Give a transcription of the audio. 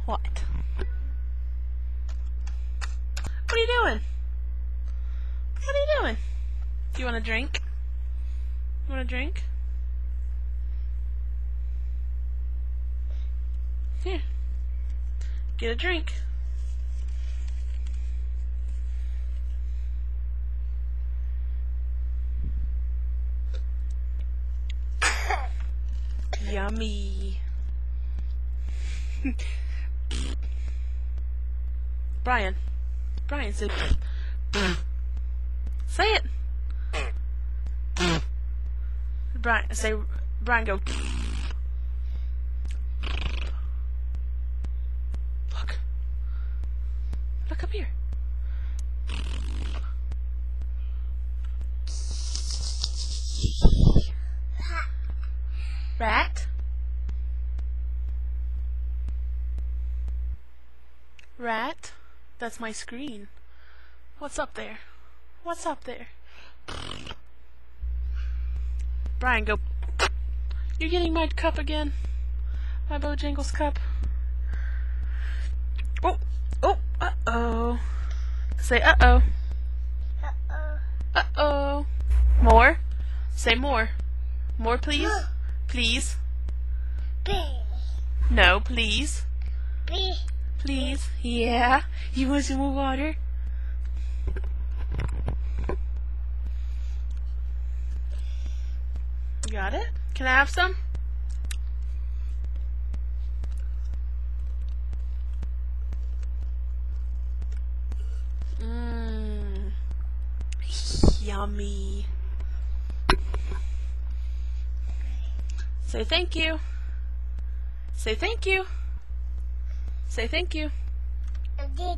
What? What are you doing? What are you doing? Do you want a drink? You want a drink? Here. Get a drink. Yummy. Brian. Brian, say say it. Brian, say Brian, go. Look. Look up here. Rat. Rat. That's my screen. What's up there? What's up there? Brian, go. You're getting my cup again. My Bojangles cup. Oh, oh, uh-oh. Say uh-oh. Uh-oh. Uh-oh. More. Say more. More, please. Please. B. No, please. B. Please. Yeah. You want some more water? Got it? Can I have some? Mmm. Yummy. Say thank you. Say thank you. Say thank you. D.